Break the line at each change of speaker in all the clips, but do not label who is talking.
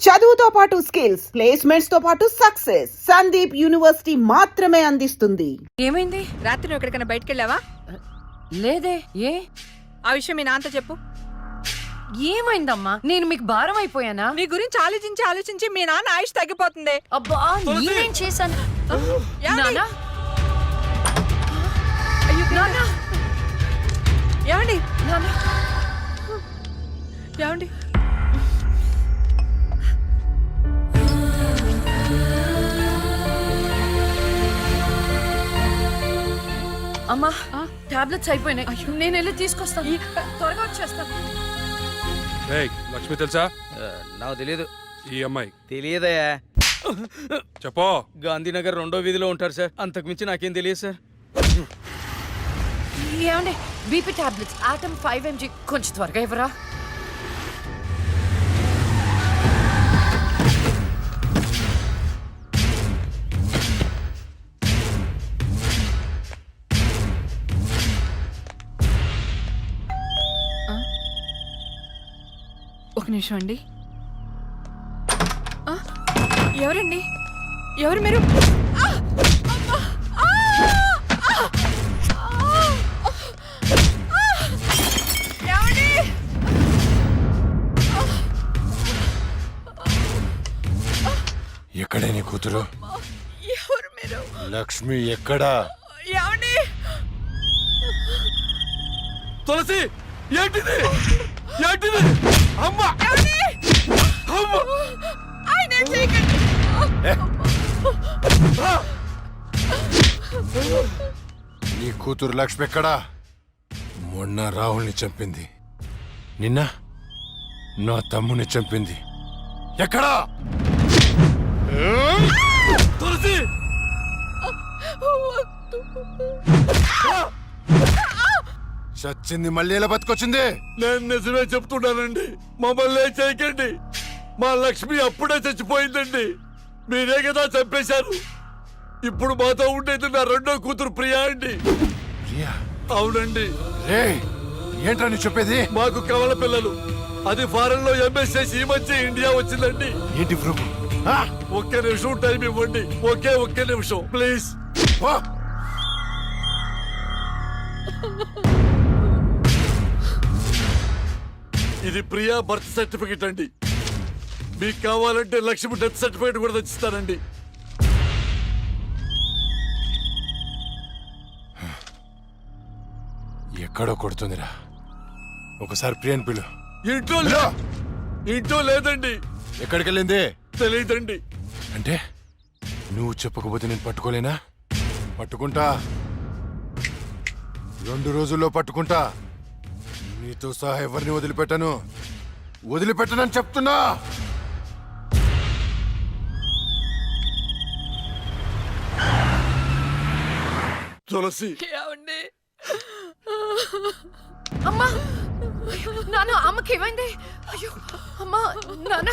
చదువుతో పాటు skills, placements తో పాటు సక్సెస్ సందీప్ యూనివర్సిటీ మాత్రమే అందిస్తుంది.
ఏమైంది?
రాత్రి నువ్వు ఎక్కడికైనా బయటికి వెళ్ళావా?
లేదే. ఏ
ఆ విషయం మీ నాన్నతో చెప్పు.
ఏమైందమ్మా? నేను మీకు భారం అయిపోయానా?
నీ గురించి ఆలోచించి ఆలోచించి మీ నాన్న ఆయుష్ తగ్గిపోతుంది.
అబ్బా, నేనేం చేశాను?
ఏమండి?
నాన్నా,
అయ్యో,
నాన్నా,
ఏమండి
నాన్నా.
ఏమండి
అమ్మా, టాబ్లెట్స్ అయిపోయినాయి. నేను వెళ్ళి తీసుకొస్తాను. త్వరగా వచ్చేస్తాను.
లక్ష్మి తెలుసా?
నాకు తెలియదు.
ఈ అమ్మాయి
తెలియదయా.
చెప్పో.
గాంధీనగర్ 2వ వీధిలో ఉంటారు సార్. అంతకు మించి నాకేం తెలియదు సార్.
ఏమండి, బీపీ టాబ్లెట్స్ ఆటమ్ 5 mg కొంచెం త్వరగా ఇవ్వరా?
ఒక నిమిషం అండి. ఎవరండి? ఎవరు మీరు? ఏమండి?
ఎక్కడే నీ కూతురు?
ఎవరు మీరు?
లక్ష్మి ఎక్కడా?
ఏమండి?
తులసి, ఏంటిది? ఏంటిది? అమ్మా!
ఏమండి?
అమ్మా!
ఆయన ఏం చేయకండి.
నీ కూతురు లక్ష్మి ఎక్కడా? మొన్న రాహుల్ని చంపింది, నిన్న నా తమ్ముని చంపింది. ఎక్కడా?
తులసి!
చచ్చింది మళ్ళీ ఎలా బతికొచ్చింది?
నేను నిజమే చెప్తున్నానండి. మమ్మల్ని చేయకండి. మా లక్ష్మి అప్పుడే చచ్చిపోయిందండి. మీరే కదా చంపేశారు. ఇప్పుడు మాతో ఉండేది నా రెండో కూతురు ప్రియా అండి.
ప్రియా?
అవునండి.
రే, ఏంట్రా నీ చెప్పేది?
మాకు కవల పిల్లలు. అది ఫారెన్ లో ఎంఎస్ చేసి ఈ మధ్య ఇండియా వచ్చిందండి.
ఏంటి ప్రభు?
ఒక్క నిమిషం టైం ఇవ్వండి. ఒక్క నిమిషం ప్లీజ్. ఇది ప్రియా బర్త్ సర్టిఫికెట్ అండి. మీకు కావాలంటే లక్ష్మి డెత్ సర్టిఫికెట్ కూడా తెచ్చిస్తానండి.
ఎక్కడో కొడుతుందిరా. ఒకసారి ప్రియని పిలు.
ఇంట్లో లేదండి.
ఎక్కడికి వెళ్ళింది?
తెలియదండి.
అంటే నువ్వు చెప్పకపోతే నేను పట్టుకోలేనా? పట్టుకుంటా. 2 రోజుల్లో పట్టుకుంటా. నీతో సహా ఎవరిని వదిలిపెట్టనని చెప్తున్నా.
తులసి,
ఏమండి?
అమ్మా, నాన్న, అమ్మకి ఏమైంది? అయ్యో, అమ్మా, నాన్న,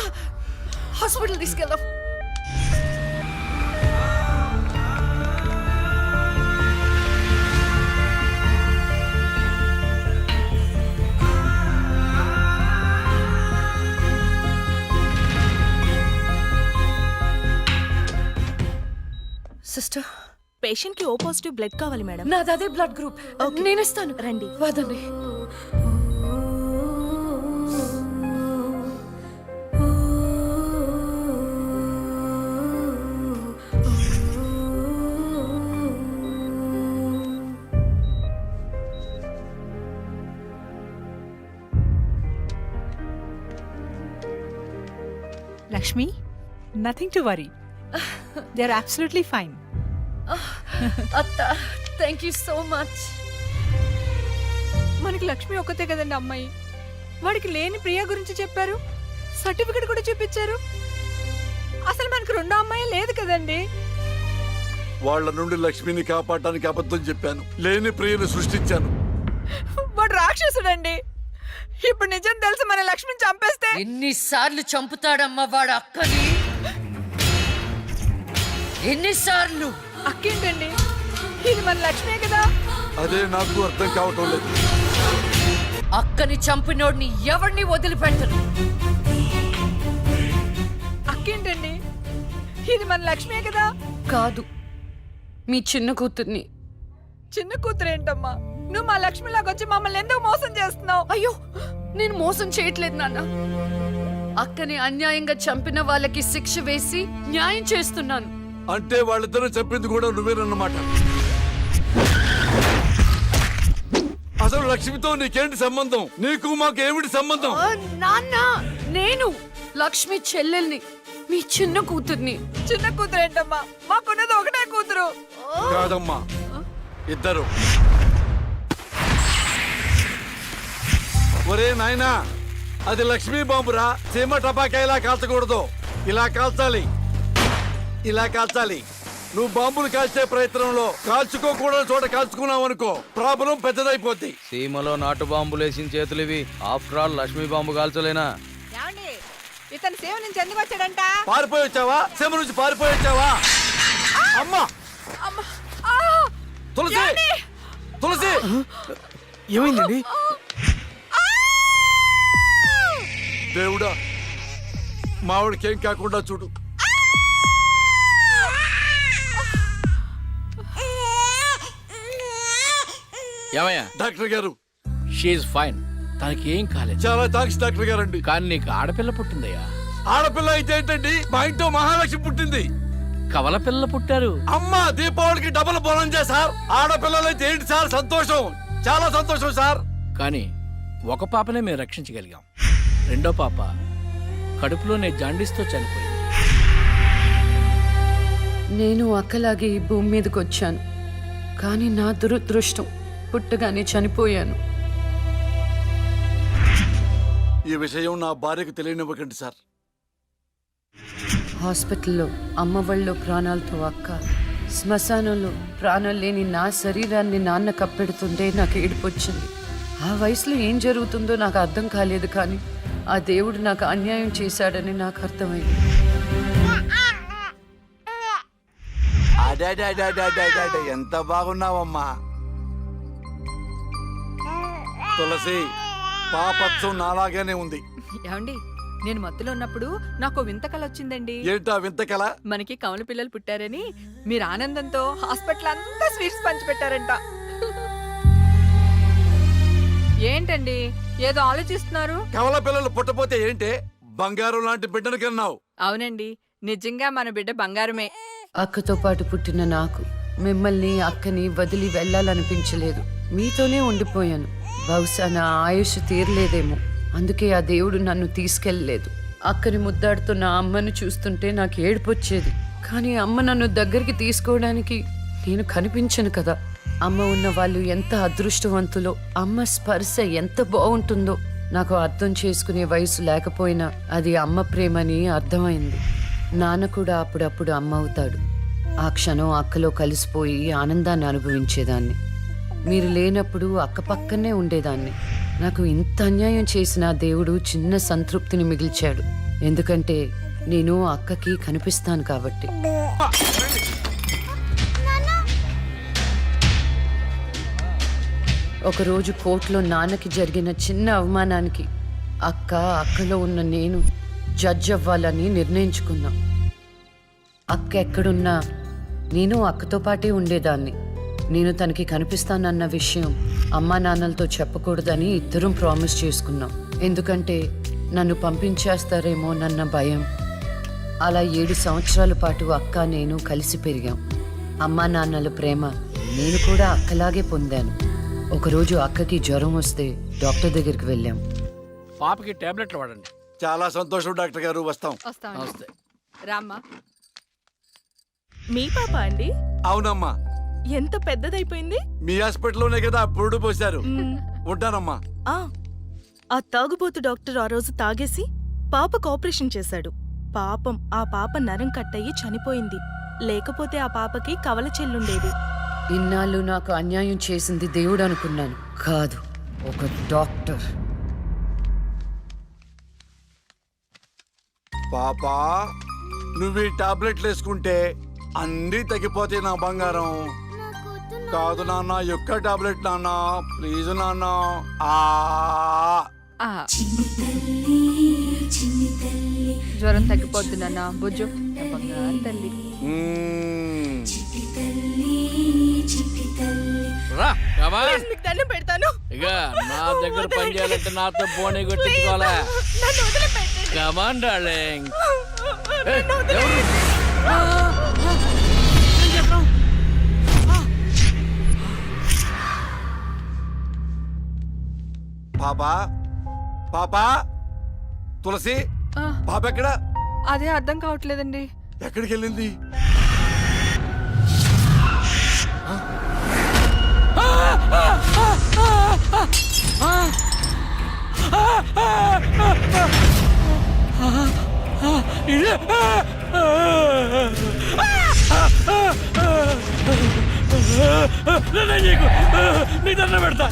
హాస్పిటల్ తీసుకెళ్దాం. సిస్టర్,
పేషెంట్ కి ఓ పాజిటివ్ బ్లడ్ కావాలి మేడం.
నాది అదే బ్లడ్ గ్రూప్. నేను ఇస్తాను.
రండి.
వదండి.
Lakshmi, nothing to worry. They're absolutely fine.
అత్త, థ్యాంక్ యూ సో మచ్.
మనకి లక్ష్మి ఒక్కతే కదండి అమ్మాయి. వాడికి లేని ప్రియా గురించి చెప్పారు. సర్టిఫికెట్ కూడా చూపించారు. అసలు మనకు రెండో అమ్మాయి లేదు కదండి.
వాళ్ళ నుండి లక్ష్మిని కాపాడటానికి అబద్ధం చెప్పాను. లేని ప్రియను సృష్టించాను.
వాడు రాక్షసుడండి. ఇప్పుడు నిజం తెలిసి మన లక్ష్మిని చంపేస్తే
ఎన్నిసార్లు చంపుతాడమ్మా వాడు అక్కని? ఎన్నిసార్లు?
అక్కేంటండి? ఇది మన లక్ష్మే కదా.
అదే నాకు అర్థం కావటం లేదు.
అక్కని చంపినోడిని ఎవరిని వదిలిపెట్టను.
ఇది మన లక్ష్మే కదా.
కాదు, మీ చిన్న కూతుర్ని.
చిన్న కూతురు ఏంటమ్మా? నువ్వు మా లక్ష్మిలాగా వచ్చి మమ్మల్ని ఎందుకు మోసం చేస్తున్నావు?
అయ్యో, నేను మోసం చేయట్లేదు నాన్న. అక్కని అన్యాయంగా చంపిన వాళ్ళకి శిక్ష వేసి న్యాయం చేస్తున్నాను.
అంటే వాళ్ళిద్దరూ చెప్పింది కూడా నువ్వేనన్నమాట. అసలు లక్ష్మితో నీకేంటి సంబంధం? నీకు మాకు ఏమిటి సంబంధం?
నాన్న, నేను లక్ష్మి చెల్లెల్ని, మీ చిన్న కూతుర్ని.
చిన్న కూతురు ఏంటమ్మా? మాకున్నది ఒకటే కూతురు.
కాదమ్మా, ఇద్దరు. ఒరే నాయనా, అది లక్ష్మీ బాంబురా. సీమ టపాకా ఇలా కాల్చకూడదు, ఇలా కాల్చాలి, ఇలా కాల్చాలి. నువ్వు బాంబులు కాల్చే ప్రయత్నంలో కాల్చుకోకూడని చోట కాల్చుకున్నావు అనుకో, ప్రాబ్లం పెద్దదైపోద్ది.
సీమలో నాటు బాంబులు వేసిన చేతులు ఇవి. ఆఫ్టర్ ఆల్ లక్ష్మీ బాంబు కాల్చలేనా?
ఏమండి, ఇతను సేవ నుంచి ఎందుకు వచ్చాడంట?
పారిపోయి వచ్చావా? సీమ నుంచి పారిపోయి వచ్చావా? అమ్మా,
అమ్మా! ఆ!
తులసి, తులసి,
ఏమైందండి?
దేవుడా, మావిడికేం కాకుండా చూడు.
ఏమయ్యా?
డాక్టర్ గారు,
షీఈ్ ఫైన్, తనకి ఏం కాలేదు.
చాలా థాంక్స్ డాక్టర్ గారండి.
కానీ నీకు ఆడపిల్ల పుట్టిందయ్యా.
ఆడపిల్ల అయితే ఏంటండి, మా ఇంట్లో మహాలక్ష్మి పుట్టింది.
కవల పిల్లలు పుట్టారు.
అమ్మా, దీపావళికి డబుల్ బోనంజా సార్. ఆడపిల్లలైతే ఏంటి సార్ సంతోషం, చాలా సంతోషం సార్.
కానీ ఒక పాపనే మేము రక్షించగలిగాం. రెండో పాప కడుపులోనే జాండీస్తో చనిపోయింది.
నేను అక్కలాగే ఈ భూమి మీదకి వచ్చాను, కానీ నా దురదృష్టం పుట్టగానే చనిపోయాను.
ఈ విషయం నా భార్యకు తెలియనివ్వకండి సార్.
హాస్పిటల్లో అమ్మ వాళ్ళలో ప్రాణాలతో అక్క, శ్మశానంలో ప్రాణాలు లేని నా శరీరాన్ని నాన్న కప్పెడుతుంటే నాకు ఏడుపొచ్చింది. ఆ వయసులో ఏం జరుగుతుందో నాకు అర్థం కాలేదు, కానీ ఆ దేవుడు నాకు అన్యాయం చేశాడని నాకు అర్థమైంది.
ఎంత బాగున్నావమ్మా తులసి. పాపత్సం నాలాగానే ఉంది.
ఏమండి, నేను మత్తులో ఉన్నప్పుడు నాకు వింత కల వచ్చిందండి.
ఏంటా వింత కల?
మనకి కమల పిల్లలు పుట్టారని మీరు ఆనందంతో హాస్పిటల్ అంతా స్వీట్స్ పంచిపెట్టారంట. ఏంటండి ఏదో ఆలోచిస్తున్నారు?
కవల పిల్లలు పుట్టపోతే ఏంటే, బంగారం లాంటి బిడ్డను కన్నావు.
అవునండి, నిజంగా మన బిడ్డ బంగారమే.
అక్కతో పాటు పుట్టిన నాకు మిమ్మల్ని అక్కని వదిలి వెళ్ళాలనిపించలేదు. మీతోనే ఉండిపోయాను. బహుశా నా ఆయుష్ తీరలేదేమో, అందుకే ఆ దేవుడు నన్ను తీసుకెళ్ళలేదు. అక్కని ముద్దాడుతున్న అమ్మను చూస్తుంటే నాకు ఏడుపొచ్చేది, కానీ అమ్మ నన్ను దగ్గరికి తీసుకోవడానికి నేను కనిపించను కదా. అమ్మ ఉన్న వాళ్ళు ఎంత అదృష్టవంతులో, అమ్మ స్పర్శ ఎంత బాగుంటుందో నాకు అర్థం చేసుకునే వయసు లేకపోయినా అది అమ్మ ప్రేమని అర్థమైంది. నాన్న కూడా అప్పుడప్పుడు అమ్మ అవుతాడు. ఆ క్షణం అక్కలో కలిసిపోయి ఆనందాన్ని అనుభవించేదాన్ని. మీరు లేనప్పుడు అక్క పక్కనే ఉండేదాన్ని. నాకు ఇంత అన్యాయం చేసిన దేవుడు చిన్న సంతృప్తిని మిగిల్చాడు, ఎందుకంటే నేను అక్కకి కనిపిస్తాను కాబట్టి. ఒకరోజు కోర్టులో నాన్నకి జరిగిన చిన్న అవమానానికి అక్కలో ఉన్న నేను జడ్జ్ అవ్వాలని నిర్ణయించుకున్నా. అక్క ఎక్కడున్నా నేను అక్కతో పాటే ఉండేదాన్ని. నేను తనకి కనిపిస్తానన్న విషయం అమ్మా నాన్నలతో చెప్పకూడదని ఇద్దరం ప్రామిస్ చేసుకున్నాం, ఎందుకంటే నన్ను పంపించేస్తారేమోనన్న భయం. అలా 7 సంవత్సరాల పాటు అక్క నేను కలిసి పెరిగాం. అమ్మా నాన్నల ప్రేమ నేను కూడా అక్కలాగే పొందాను. ఒకరోజు అక్కకి జ్వరం వస్తే డాక్టర్ దగ్గరికి వెళ్ళాం.
పాపకి టాబ్లెట్లు వాడండి.
చాలా సంతోషం డాక్టర్ గారు, వస్తాం.
నమస్తే.
రామ్మా.
మీ పాప అండి?
అవునమ్మా,
ఎంత పెద్దదైపోయింది.
మీ హాస్పిటల్లోనే కదా పురుడు పోశారు. ఉంటానమ్మా.
ఆ తాగుబోతు డాక్టర్ ఆ రోజు తాగేసి పాపకు ఆపరేషన్ చేశాడు. పాపం ఆ పాప నరం కట్టయి చనిపోయింది. లేకపోతే ఆ పాపకి కవల చెల్లుండేది.
ఇన్నాళ్ళు నాకు అన్యాయం చేసింది దేవుడు అనుకున్నాను, కాదు ఒక డాక్టర్.
పాపా, నువ్వు ఈ టాబ్లెట్లు వేసుకుంటే అన్నీ తగ్గిపోతాయి నా బంగారం. కాదు నాన్న, యొక్క టాబ్లెట్ నాన్న, ప్లీజ్ నాన్న.
ఆ
చిన్ని తల్లి
జ్వరం తగ్గిపోద్ది నాన్న బుజ్జు నా బంగారు తల్లి.
రా కమా
మీకు దండం పెడతాను.
ఇక నా దగ్గర పని చేయాలంటే నాతో బోనే కొట్టించుకోవాలా.
నన్ను వదిలిపెట్టండి.
Come on darling.
పాపా పాపా తులసి
ఆ,
పాప ఎక్కడ?
అదే అర్థం కావట్లేదండి.
ఎక్కడికి వెళ్ళింది?
నీ దండం పెడతా.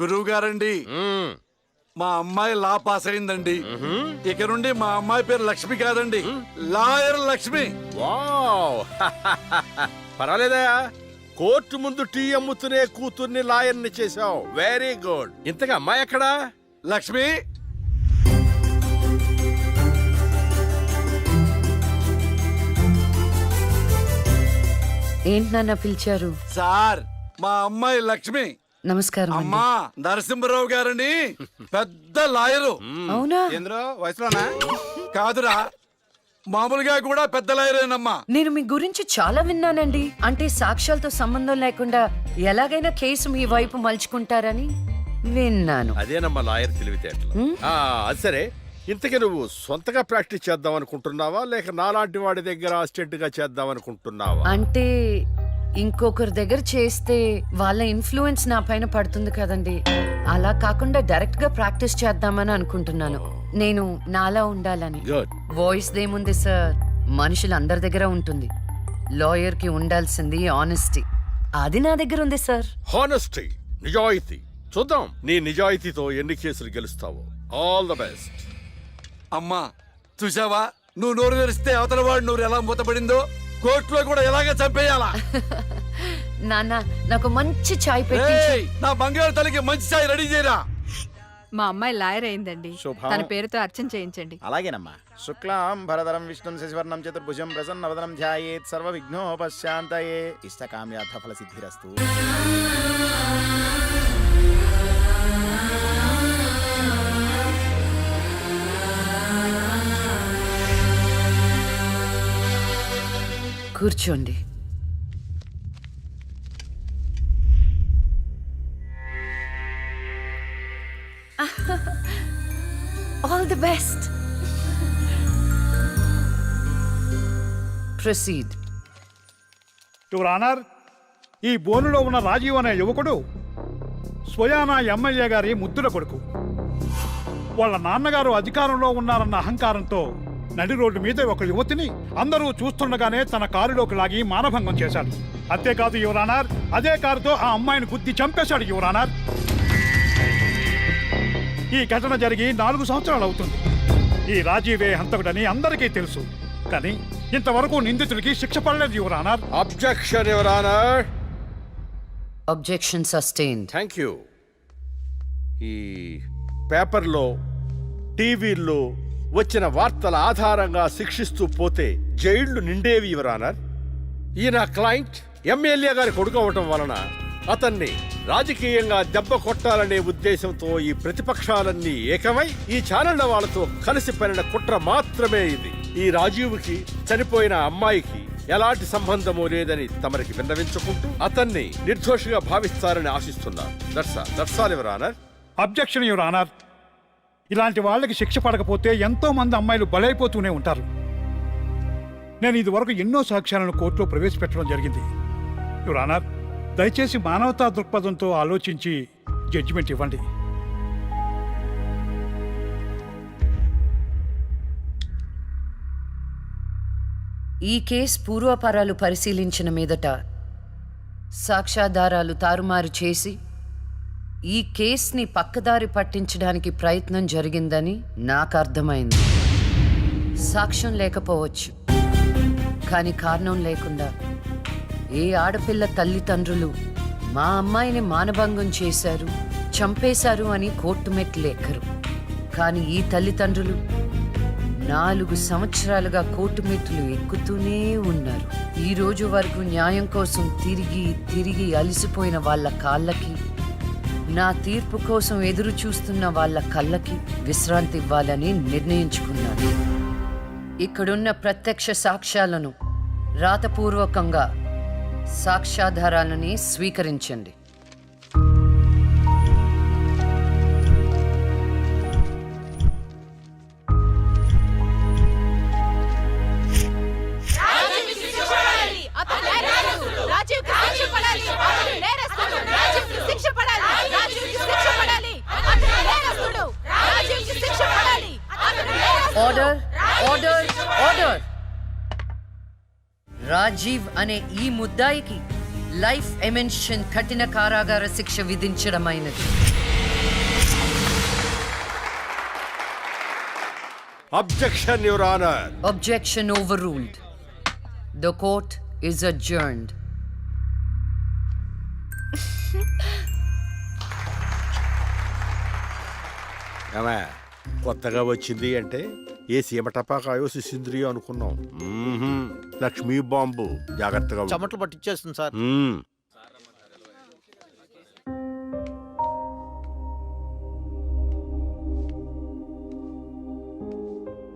గురువు గారండి, మా అమ్మాయి లా పాస్ అయిందండి. ఇక నుండి మా అమ్మాయి పేరు లక్ష్మి కాదండి, లాయర్ లక్ష్మి.
వావ్ పర్వాలేదయా, కోర్టు ముందు టీ అమ్ముతునే కూతుర్ని లాయర్ని చేశావు. Very good. ఇంతగా అమ్మాయి ఎక్కడా?
లక్ష్మి
ఏంటి నాన్న పిలిచారు?
సార్, మా అమ్మాయి లక్ష్మి.
నమస్కారం అండి.
అమ్మా నరసింహరావు గారని పెద్ద లాయరు.
అవునా?
వయసులోనా? కాదురా, మామూలుగా కూడా పెద్ద లాయరేనమ్మా.
నేను మీ గురించి చాలా విన్నానండి. అంటే సాక్ష్యాలతో సంబంధం లేకుండా ఎలాగైనా కేసు మీ వైపు మలుచుకుంటారని విన్నాను.
అదేనమ్మా లాయర్ తెలివితేటలు. అది సరే, ఇంతకీ నువ్వు సొంతగా ప్రాక్టీస్ చేద్దాం అనుకుంటున్నావా, లేక నాలాంటి వాడి దగ్గర అసిస్టెంట్ గా చేద్దాం అనుకుంటున్నావా?
అంటే ఇంకొకరి దగ్గర చేస్తే వాళ్ళ ఇన్ఫ్లుయెన్స్ నా పైన పడుతుంది కదండి. అలా కాకుండా డైరెక్ట్ గా ప్రాక్టీస్ చేద్దామని అనుకుంటున్నాను. నేను నాలా ఉండాలని.
గుడ్.
వాయిస్ దేముంది సార్, మనుషులందరి దగ్గర ఉంటుంది. లాయర్ కి ఉండాల్సింది ఆనెస్టీ. అది నా దగ్గర ఉంది సార్.
హానెస్టీ, నిజాయితీ. చూద్దాం నీ నిజాయితీతో ఎన్ని కేసులు గెలుస్తావో. All the best.
అమ్మా చూసావా, నువ్వు నోరు తెరిస్తే అవతల వాడు నోరు ఎలా మూతపడిందో, కోర్టులో కూడా ఎలాగ చంపేయాలా.
నాన్న, నాకు మంచి చాయ్ పెట్టి.
ఏయ్, నా బంగారు తల్లికి మంచి చాయ్ రెడీ చేయరా.
మా అమ్మాయి లాయర్ అయిందండి.
శుభం.
తన పేరుతో అర్చన చేయించండి.
అలాగేనమ్మా. శుక్లాం భరధరం విష్ణుం శశివర్ణం చతుర్భుజం ప్రసన్నవదనం ధ్యాయేత్ సర్వ విఘ్నోపశాంతయే ఇష్టకామ్యార్థ ఫల సిద్ధిరస్తు.
కూర్చోండి. All the best. Proceed.
Your honour, ఈ బోనులో ఉన్న రాజీవ్ అనే యువకుడు స్వయానా ఎమ్మెల్యే గారి ముద్దుల కొడుకు. వాళ్ళ నాన్నగారు అధికారంలో ఉన్నారన్న అహంకారంతో నడి రోడ్డు మీద ఒక యువతిని అందరూ చూస్తుండగానే తన కారులోకి లాగి మానభంగం చేశాడు. అంతేకాదు యువర్ ఆనర్, అదే కారుతో ఆ అమ్మాయిని గుద్ది చంపేశాడు యువర్ ఆనర్. ఈ ఘటన జరిగి 4 సంవత్సరాలు అవుతుంది. ఈ రాజీవే హంతకుడని అందరికీ తెలుసు, కానీ ఇంతవరకు నిందితుడికి శిక్ష పడలేదు your honour.
Objection your honour.
Objection sustained.
Thank you. ఈ పేపర్లో, టీవీల్లో వచ్చిన వార్తల ఆధారంగా శిక్షిస్తూ పోతే జైళ్లు నిండేవి యువర్ ఆనర్. ఈయన క్లయింట్ ఎమ్మెల్యే గారి కొడుకు అవటం వలన అతన్ని రాజకీయంగా దెబ్బ కొట్టాలనే ఉద్దేశంతో ఈ ప్రతిపక్షాలన్నీ ఏకమై ఈ ఛానళ్ల వాళ్ళతో కలిసి పనిన కుట్ర మాత్రమే ఇది. ఈ రాజీవ్కి చనిపోయిన అమ్మాయికి ఎలాంటి సంబంధమూ లేదని తమరికి విన్నవించుకుంటూ అతన్ని నిర్దోషిగా భావిస్తారని ఆశిస్తున్నారు. That's all your honour.
Objection your honour. ఇలాంటి వాళ్ళకి శిక్ష పడకపోతే ఎంతో మంది అమ్మాయిలు బలైపోతూనే ఉంటారు. నేను ఇదివరకు ఎన్నో సాక్ష్యాలను కోర్టులో ప్రవేశపెట్టడం జరిగింది యువర్ ఆనర్. దయచేసి మానవతా దృక్పథంతో ఆలోచించి జడ్జిమెంట్ ఇవ్వండి.
ఈ కేసు పూర్వాపరాలు పరిశీలించిన మీదట సాక్ష్యాధారాలు తారుమారు చేసి ఈ కేస్ని పక్కదారి పట్టించడానికి ప్రయత్నం జరిగిందని నాకు అర్థమైంది. సాక్ష్యం లేకపోవచ్చు, కానీ కారణం లేకుండా ఏ ఆడపిల్ల తల్లిదండ్రులు మా అమ్మాయిని మానభంగం చేశారు, చంపేశారు అని కోర్టు మెట్లు ఎక్కరు. కానీ ఈ తల్లిదండ్రులు 4 సంవత్సరాలుగా కోర్టు మెట్లు ఎక్కుతూనే ఉన్నారు. ఈ రోజు వరకు న్యాయం కోసం తిరిగి తిరిగి అలసిపోయిన వాళ్ళ కాళ్ళకి, నా తీర్పు కోసం ఎదురు చూస్తున్న వాళ్ళ కళ్ళకి విశ్రాంతి ఇవ్వాలని నిర్ణయించుకున్నాను. ఇక్కడున్న ప్రత్యక్ష సాక్ష్యాలను రాతపూర్వకంగా సాక్ష్యాధారాలని స్వీకరించండి. Order, order, order! రాజీవ్ అనే ఈ ముద్దాయికి లైఫ్ ఎమెన్షన్ కఠిన కారాగార శిక్ష విధించడమైనది.
Objection your honour.
Objection overruled. The court is adjourned.
ఏమే, కొత్తగా వచ్చింది అంటే ఏ సీమ టపాకాయో సిసింద్రియో అనుకున్నాం. లక్ష్మీ బాంబు, జాగ్రత్తగా ఉండు.
చెమటలు పట్టించేస్తుంది సార్.
మ్మ్.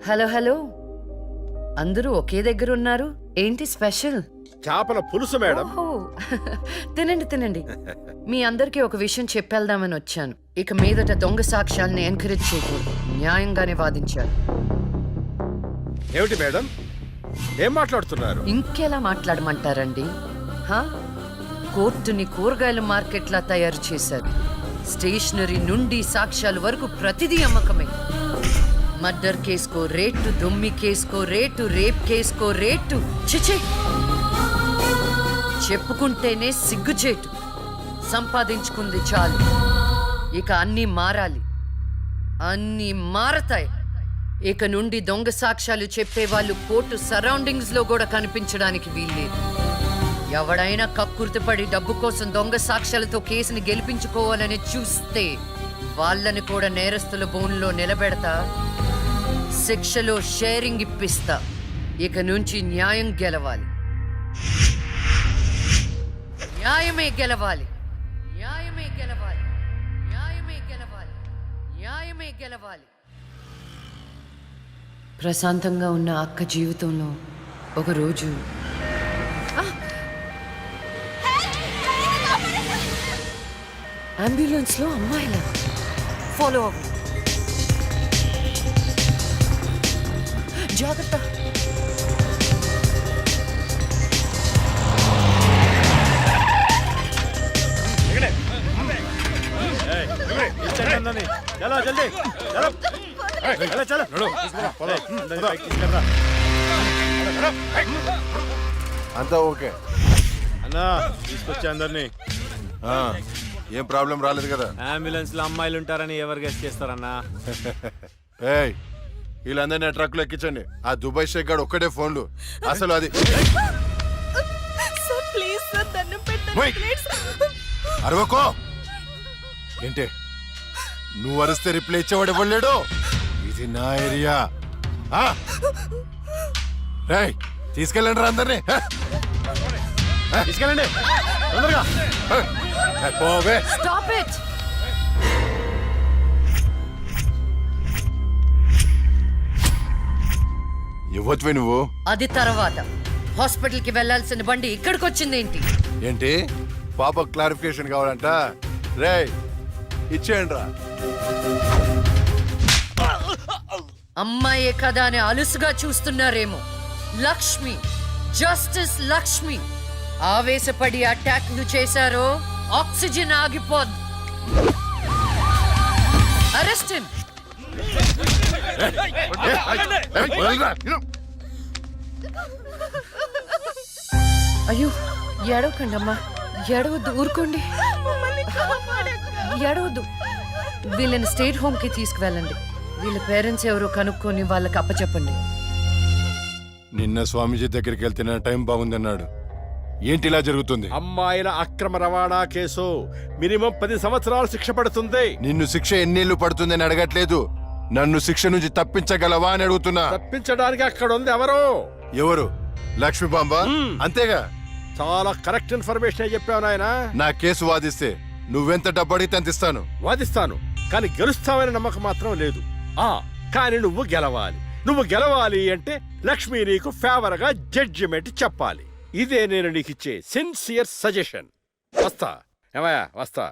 హలో హలో, అందరూ ఒకే దగ్గర ఉన్నారు. ఏంటి స్పెషల్?
చేపల పులుసు మేడం.
ఓహో, తినండి తినండి. మీ అందరికీ ఒక విషయం చెప్పేద్దామని వచ్చాను. ఇక మీదట దొంగ సాక్ష్యాలను ఎంకరేజ్ చేయకూడదు. న్యాయంగానే వాదించాలి.
ఏమిటి మేడం, ఏం మాట్లాడుతున్నారు?
ఇంకెలా మాట్లాడమంటారండి? హా? కోర్టుని కూరగాయల మార్కెట్లా తయారు చేశారు. స్టేషనరీ నుండి సాక్ష్యాల వరకు ప్రతిదీ అమ్మకమే. మర్డర్ కేసుకో రేటు, దొమ్మి కేసుకో రేటు, రేప్ కేసుకో రేటు. చిచి, చెప్పుకుంటేనే సిగ్గుచేటు. సంపాదించుకుంది చాలు, ఇక అన్నీ మారాలి. అన్నీ మారతాయి. ఇక నుండి దొంగ సాక్ష్యాలు చెప్పేవాళ్ళు కోర్టు సరౌండింగ్స్ లో కూడా కనిపించడానికి వీల్లేదు. ఎవడైనా కక్కుర్తిపడి డబ్బు కోసం దొంగ సాక్ష్యాలతో కేసుని గెలిపించుకోవాలని చూస్తే వాళ్ళని కూడా నేరస్తుల బోన్లో నిలబెడతా, శిక్షలో షేరింగ్ ఇప్పిస్తా. ఇక నుంచి న్యాయం గెలవాలి. న్యాయమే గెలవాలి. న్యాయమే గెలవాలి. న్యాయమే గెలవాలి. న్యాయమే గెలవాలి. ప్రశాంతంగా ఉన్న అక్క జీవితంలో ఒకరోజు అంబులెన్స్ లో అమ్మాయిల ఫాలో అవ్వ. జాగ్రత్త.
అంతా ఓకే
అన్నా, తీసుకొచ్చా అందరినీ.
ఏం ప్రాబ్లం రాలేదు కదా?
అంబులెన్స్ లో అమ్మాయిలు ఉంటారని ఎవరు గెస్ట్ చేస్తారన్నా?
ఏయ్, వీళ్ళందరినీ ట్రక్కులు ఎక్కించండి. ఆ దుబాయ్ షేక్ గాడు ఒక్కడే ఫోన్లు. అసలు అది
సార్ ప్లీజ్ సార్, దండం
ఓయ్! అరవకో. ఏంటే నువ్వు అరిస్తే రిప్లై ఇచ్చేవాడు ఇవ్వలేడు. ఇది నా ఏరియా. రేయ్, తీసుకెళ్ళండి రా అందరినీ.
తీసుకెళ్ళండి తొందరగా.
పోవే.
Stop it.
ఇవ్వచ్చువే నువ్వు.
అది తర్వాత. హాస్పిటల్ కి వెళ్లాల్సిన బండి ఇక్కడికి వచ్చిందేంటి?
ఏంటి పాప క్లారిఫికేషన్ కావాలంట? రేయ్, ఇచ్చేయండి రా.
అమ్మాయే కదా అని అలుసుగా చూస్తున్నారేమో. లక్ష్మి, జస్టిస్ లక్ష్మి ఆవేశపడి అటాక్లు చేశారో ఆక్సిజన్ ఆగిపోద్ది. Arrest him. అయ్యో, ఏడవకండి అమ్మా, ఎడవద్దు, ఊరుకోండి. ఎడవద్దు. వీళ్ళని స్టేట్ హోమ్ కి తీసుకువెళ్ళండి. వీళ్ళ పేరెంట్స్ ఎవరో కనుక్కొని వాళ్ళకి అప్పచెప్పండి.
నిన్న స్వామీజీ దగ్గరికి వెళ్తే నా టైం బాగుందన్నాడు. ఏంటి ఇలా జరుగుతుంది?
అమ్మాయిల అక్రమ రవాణా కేసు మినిమం 10 సంవత్సరాలు శిక్ష పడుతుంది.
నిన్ను శిక్ష ఎన్నేళ్లు పడుతుందని అడగట్లేదు, నన్ను శిక్ష నుంచి తప్పించగలవా అని అడుగుతున్నా.
తప్పించడానికి అక్కడ ఉంది ఎవరు?
ఎవరు? లక్ష్మీబాంబ. అంతేగా?
చాలా కరెక్ట్ ఇన్ఫర్మేషన్ చెప్పావు నాయన.
నా కేసు వాదిస్తే నువ్వెంత డబ్బు అడిగితే అంత ఇస్తాను.
వాదిస్తాను, కానీ గెలుస్తావని నమ్మకం మాత్రం లేదు. కానీ నువ్వు గెలవాలి. నువ్వు గెలవాలి అంటే లక్ష్మి నీకు ఫేవర్ గా జడ్జిమెంట్ చెప్పాలి. ఇదే నేను నీకు ఇచ్చే సిన్సియర్ సజెషన్. వస్తా ఏమయ్యా, వస్తా.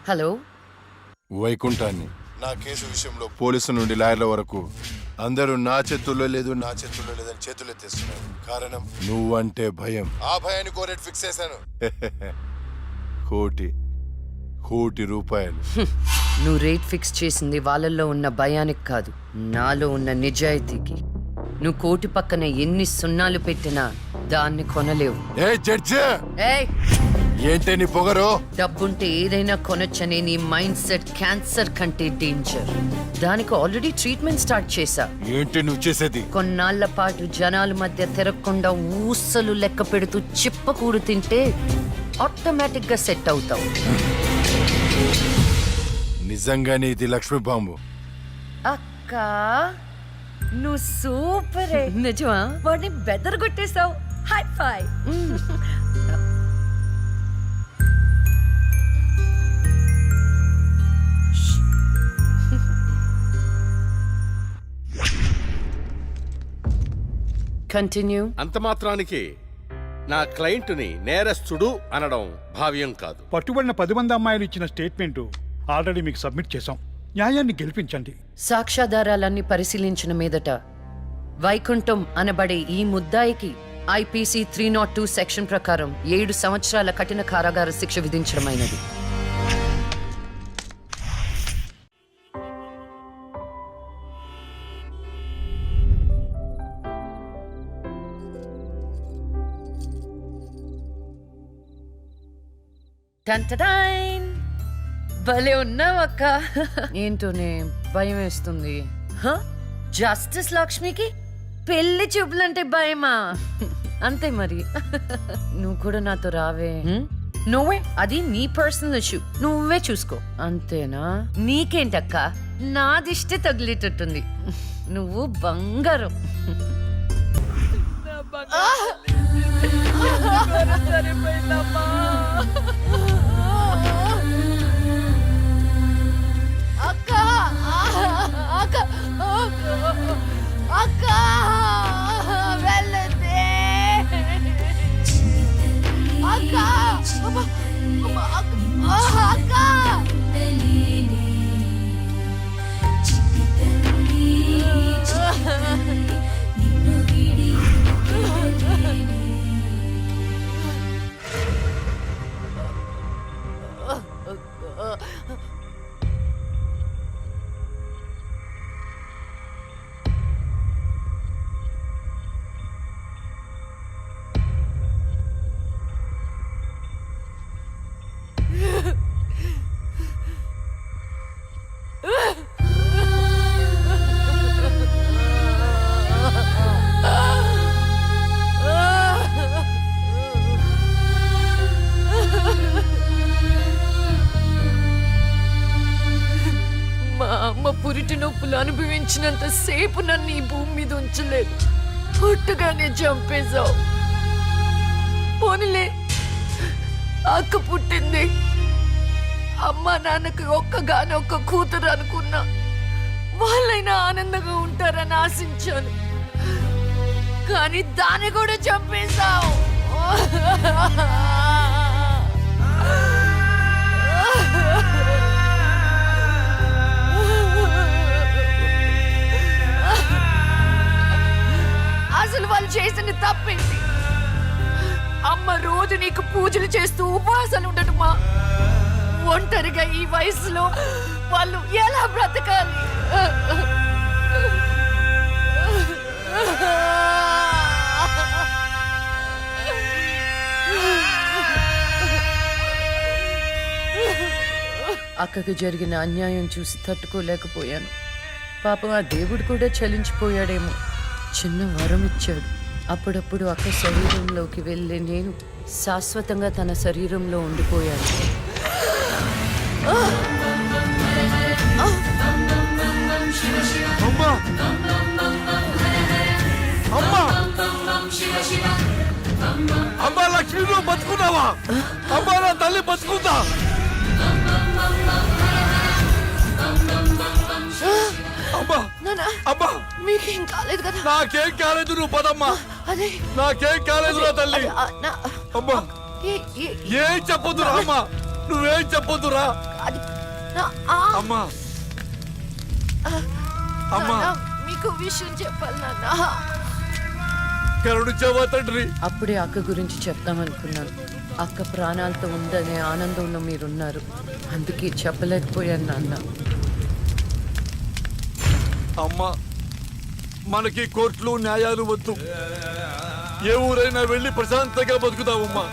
హలో,
వైకుంఠాన్ని. నా కేసు విషయంలో పోలీసు నుండి లాయర్ల వరకు అందరూ నా చేతుల్లో లేదు, నా చేతుల్లో లేదని చేతులు ఎత్తేస్తున్నారు. కారణం నువ్వంటే భయం. ఆ భయాన్ని కోరేట్ ఫిక్స్ చేశాను. కోటి రూపాయలు.
నువ్వు రేట్ ఫిక్స్ చేసింది వాళ్ళల్లో ఉన్న భయానికి కాదు, నాలో ఉన్న నిజాయితీకి. నువ్వు కోటి పక్కన ఎన్ని సున్నాలు పెట్టినా దాన్ని కొనలేవు.
ఏ జడ్జి,
ఏయ్,
ఏంటే నీ పొగరు?
డబ్బుంటే ఏదైనా కొనొచ్చనే నీ మైండ్ సెట్ క్యాన్సర్ కంటే డేంజర్. దానికి ఆల్రెడీ ట్రీట్మెంట్ స్టార్ట్ చేశా.
ఏంటి నువ్వు చేసేది?
కొన్నాళ్ల పాటు జనాల మధ్య తిరగకుండా ఊసలు లెక్క పెడుతూ చిప్పకూడు తింటే ఆటోమేటిక్ గా సెట్ అవుతావు.
నిజంగానే ఇది లక్ష్మీ బాంబు.
అక్క, నువ్వు సూపరే. నిజమా? వాడిని బెదరగొట్టేశావు. హై ఫై. కంటిన్యూ.
అంత మాత్రానికి నా క్లయింట్ని నేరస్తుడు అనడం భావ్యం కాదు.
పట్టుబడిన 10 మంది అమ్మాయిలు ఇచ్చిన స్టేట్మెంట్ ఆల్రెడీ మీకు సబ్మిట్ చేశాం. న్యాయాన్ని గెలిపించండి.
సాక్ష్యాధారాలన్నీ పరిశీలించిన మీదట వైకుంఠం అనబడే ఈ ముద్దాయికి ఐపీసీ 302 సెక్షన్ ప్రకారం 7 సంవత్సరాల కఠిన కారాగార శిక్ష విధించడమైనది. టంటడైన్! భలే ఉన్నావక్క. ఏంటోనే భయం వేస్తుంది. జస్టిస్ లక్ష్మికి పెళ్లి చూపులంటే భయమా? అంతే మరి. నువ్వు కూడా నాతో రావే. నువ్వే, అది నీ పర్సనల్ ఇష్యూ, నువ్వే చూసుకో. అంతేనా? నీకేంటక్క, నా దిష్టి తగిలేటట్టుంది. నువ్వు బంగారం. పురిటి నొప్పులు అనుభవించినంత సేపు నన్ను ఈ భూమి మీద ఉంచలేదు. పుట్టగానే చంపేశావు. పోనీలే, అక్క పుట్టింది. అమ్మా నాన్నకి ఒక్కగానొక్క కూతురు అనుకున్నా. వాళ్ళైనా ఆనందంగా ఉంటారని ఆశించాను, కానీ దాన్ని కూడా చంపేశావు. అసలు వాళ్ళు చేసిన తప్పే. ప్రతిరోజు నీకు పూజలు చేస్తూ ఉపవాసాలు ఉండటమా? ఒంటరిగా ఈ వయసులో వాళ్ళు ఎలా బ్రతకాలి? అక్కకు జరిగిన అన్యాయం చూసి తట్టుకోలేకపోయాను. పాపం ఆ దేవుడు కూడా చలించిపోయాడేమో. చిన్న వరం ఇచ్చాడు. అప్పుడప్పుడు అక్క శరీరంలోకి వెళ్ళే నేను శాశ్వతంగా తన శరీరంలో ఉండిపోయాను.
అమ్మా అమ్మా అమ్మా లక్ష్మి, నువ్వు బతుకున్నావా? అమ్మా నా తల్లి బతుకుందా? అమ్మా
నాన్న,
అమ్మా
మీకేం కాలేదు కదా?
నాకేం కాలేదు, నువ్వు పదమ్మా.
అదే
నాకేం కాలేదు నా తల్లి. అమ్మా ఏం చెప్పొద్దురా అమ్మా, నువ్వేం చెప్పొద్దురా అమ్మా. అమ్మా
మీకు విషయం చెప్పాలి నాన్న.
కరుణించావా తండ్రి?
అప్పుడే అక్క గురించి చెప్తామనుకున్నాను. అక్క ప్రాణాలతో ఉందనే ఆనందంలో మీరున్నారు. అందుకే చెప్పలేకపోయాను నాన్న.
అమ్మా మనకి కోర్టులు న్యాయాలు వద్దు. ఏ ఊరైనా వెళ్ళి ప్రశాంతంగా బతుకుతావమ్మా.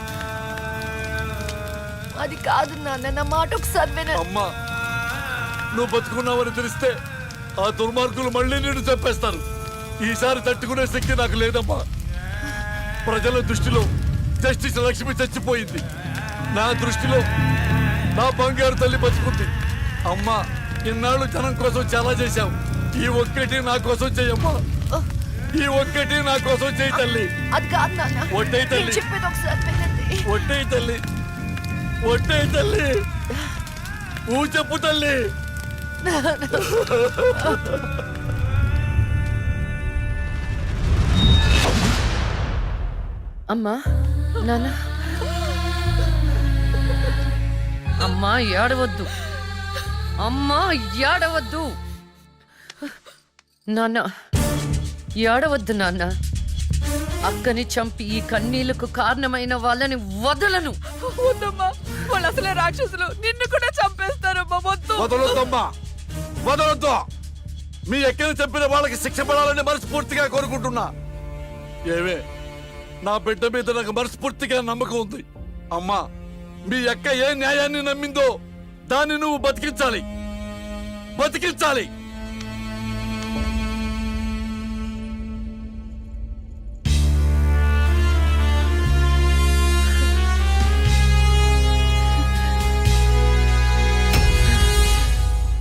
అది కాదు నాన్న, నా మాట ఒకసారి వినండి.
అమ్మా నువ్వు బతుకున్నావని తెలిస్తే ఆ దుర్మార్గులు మళ్ళీ నిన్ను చంపేస్తారు. ఈసారి తట్టుకునే శక్తి నాకు లేదమ్మా. ప్రజల దృష్టిలో జస్టిస్ లక్ష్మి చచ్చిపోయింది. నా దృష్టిలో నా బంగారు తల్లి బతుకుంది. అమ్మా ఇన్నాళ్ళు జనం కోసం చాలా చేశావు. ఈ ఒక్కటి నా కోసం చెయ్యమ్మా. ఈ ఒక్కటి నా కోసం చెయ్యి తల్లి.
అది కాదు నాన్న,
ఒట్టే తల్లి,
నేను చెప్పేది ఒకసారి వినండి.
ఒట్టే తల్లి, ఒట్టే తల్లి, ఊ చెప్పు తల్లి.
అమ్మా నాన్న, అమ్మా ఏడవద్దు, అమ్మా ఏడవద్దు. నాన్న ఏడవద్దు నాన్న. అక్కని చంపి ఈ కన్నీళ్లకు కారణమైన వాళ్ళని వదలను.
వద్దమ్మా, వాళ్ళు అసలే రాక్షసులు, నిన్ను కూడా చంపేస్తారమ్మా. వద్దు.
వదలొద్దమ్మా, వదలొద్దు. మీ ఎక్కని చంపిన వాళ్ళకి శిక్ష పడాలని మనస్ఫూర్తిగా కోరుకుంటున్నా. ఏవే నా బిడ్డ మీద నాకు మనస్ఫూర్తిగా నమ్మకం ఉంది. అమ్మా మీ అక్క ఏ న్యాయాన్ని నమ్మిందో దాన్ని నువ్వు బతికించాలి, బతికించాలి.